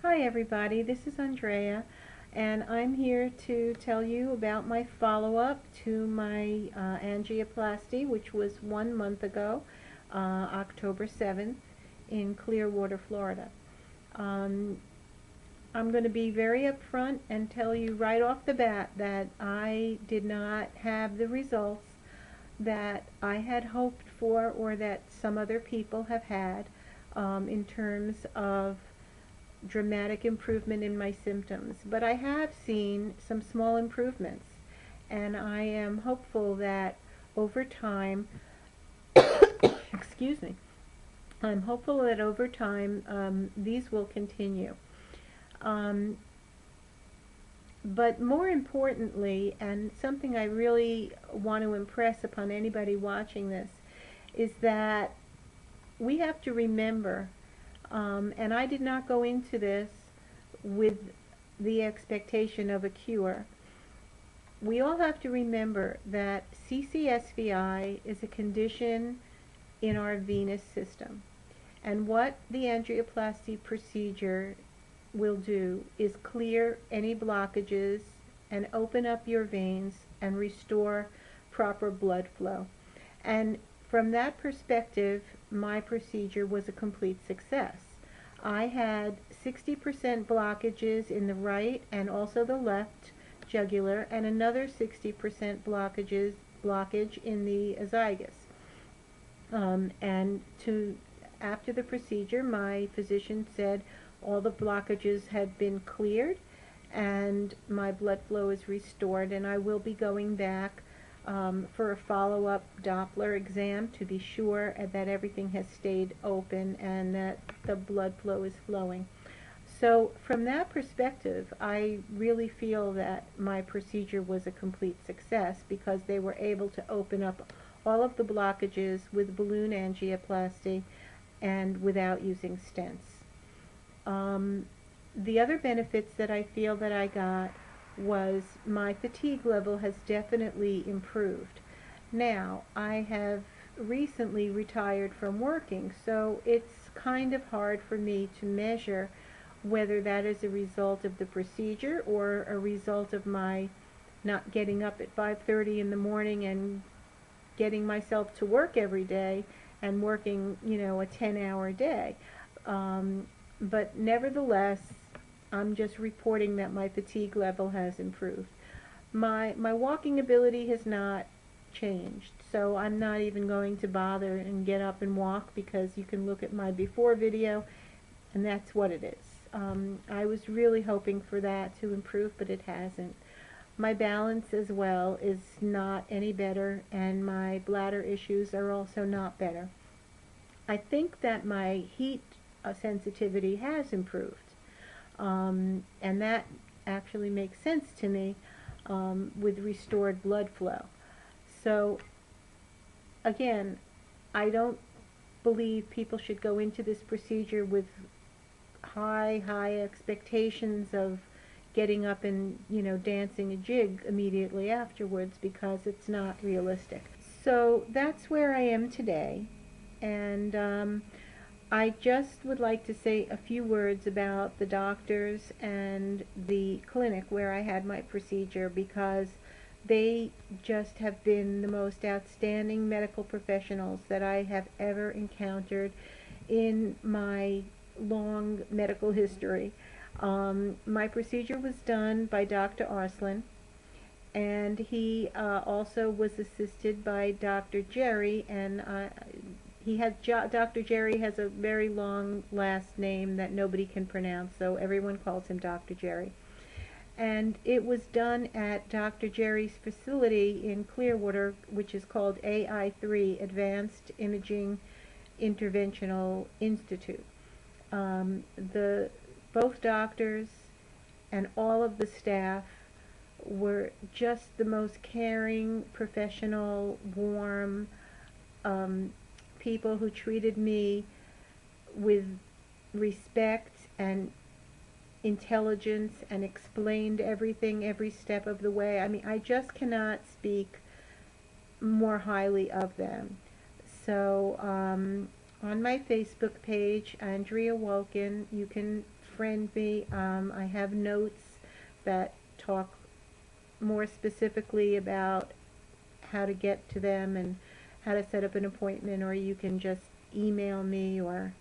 Hi everybody, this is Andrea, and I'm here to tell you about my follow-up to my angioplasty, which was 1 month ago, October 7th, in Clearwater, Florida. I'm going to be very upfront and tell you right off the bat that I did not have the results that I had hoped for or that some other people have had in terms of dramatic improvement in my symptoms, but I have seen some small improvements, and I am hopeful that over time, excuse me, I'm hopeful that over time these will continue. Um, but more importantly, and something I really want to impress upon anybody watching this, is that we have to remember, and I did not go into this with the expectation of a cure. We all have to remember that CCSVI is a condition in our venous system. And what the angioplasty procedure will do is clear any blockages and open up your veins and restore proper blood flow. And from that perspective, my procedure was a complete success. I had 60% blockages in the right and also the left jugular, and another 60% blockage in the esophagus. And after the procedure, my physician said all the blockages had been cleared and my blood flow is restored, and I will be going back for a follow-up Doppler exam to be sure that everything has stayed open and that the blood flow is flowing. So from that perspective, I really feel that my procedure was a complete success because they were able to open up all of the blockages with balloon angioplasty and without using stents. The other benefits that I feel that I got was my fatigue level has definitely improved. Now, I have recently retired from working, so it's kind of hard for me to measure whether that is a result of the procedure or a result of my not getting up at 5:30 in the morning and getting myself to work every day and working, a 10-hour day. But nevertheless, I'm just reporting that my fatigue level has improved. My walking ability has not changed, so I'm not even going to bother and get up and walk because you can look at my before video and that's what it is. I was really hoping for that to improve, but it hasn't. My balance as well is not any better, and my bladder issues are also not better. I think that my heat sensitivity has improved. And that actually makes sense to me with restored blood flow. So again, I don't believe people should go into this procedure with high expectations of getting up and dancing a jig immediately afterwards, because it's not realistic. So that's where I am today, and I just would like to say a few words about the doctors and the clinic where I had my procedure, because they just have been the most outstanding medical professionals that I have ever encountered in my long medical history. My procedure was done by Dr. Arslan, and he also was assisted by Dr. Jerry, and Dr. Jerry has a very long last name that nobody can pronounce, so everyone calls him Dr. Jerry. And it was done at Dr. Jerry's facility in Clearwater, which is called AI3, Advanced Imaging Interventional Institute. Both doctors and all of the staff were just the most caring, professional, warm people who treated me with respect and intelligence and explained everything every step of the way. I mean, I just cannot speak more highly of them. So on my Facebook page, Andrea Wolkin, you can friend me. I have notes that talk more specifically about how to get to them and how to set up an appointment, or you can just email me or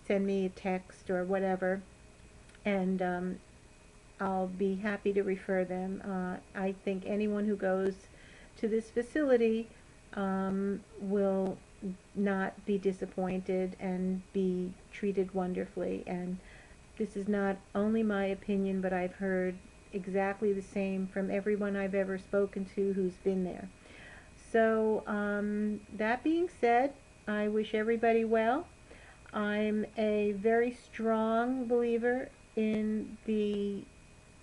send me a text or whatever, and I'll be happy to refer them. I think anyone who goes to this facility will not be disappointed and be treated wonderfully. And this is not only my opinion, but I've heard exactly the same from everyone I've ever spoken to who's been there. So that being said, I wish everybody well. I'm a very strong believer in the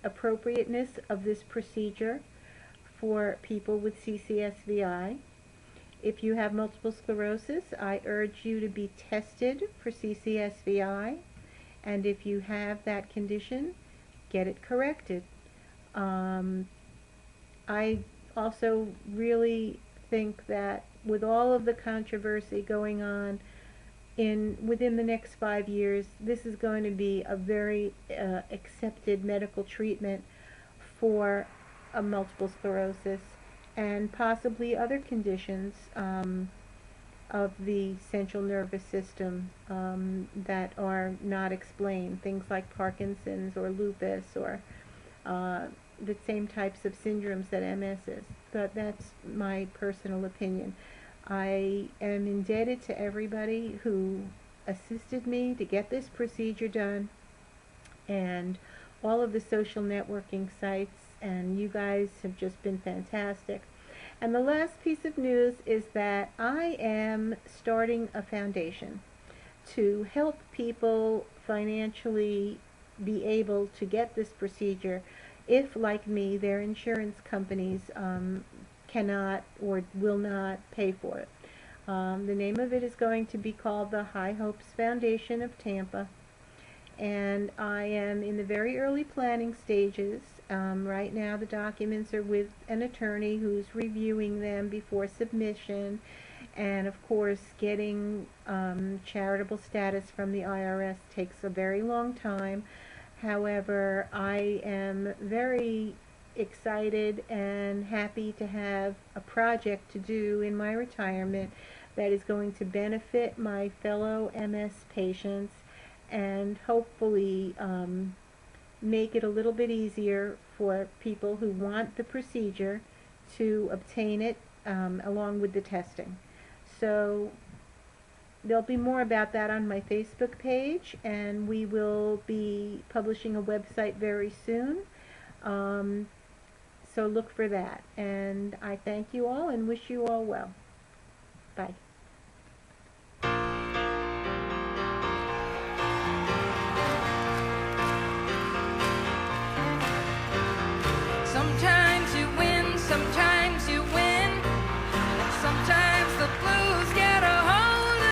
appropriateness of this procedure for people with CCSVI. If you have multiple sclerosis, I urge you to be tested for CCSVI, and if you have that condition, get it corrected. I also really think that with all of the controversy going on within the next 5 years, this is going to be a very accepted medical treatment for multiple sclerosis and possibly other conditions of the central nervous system that are not explained, things like Parkinson's or lupus or the same types of syndromes that MS is. But that's my personal opinion. I am indebted to everybody who assisted me to get this procedure done, and all of the social networking sites, and you guys have just been fantastic. And the last piece of news is that I am starting a foundation to help people financially be able to get this procedure if, like me, their insurance companies cannot or will not pay for it. The name of it is going to be called the High Hopes Foundation of Tampa, and I am in the very early planning stages. Right now the documents are with an attorney who's reviewing them before submission, and of course getting charitable status from the IRS takes a very long time. However, I am very excited and happy to have a project to do in my retirement that is going to benefit my fellow MS patients and hopefully make it a little bit easier for people who want the procedure to obtain it along with the testing. So there'll be more about that on my Facebook page, and we will be publishing a website very soon. So look for that. And I thank you all and wish you all well. Bye.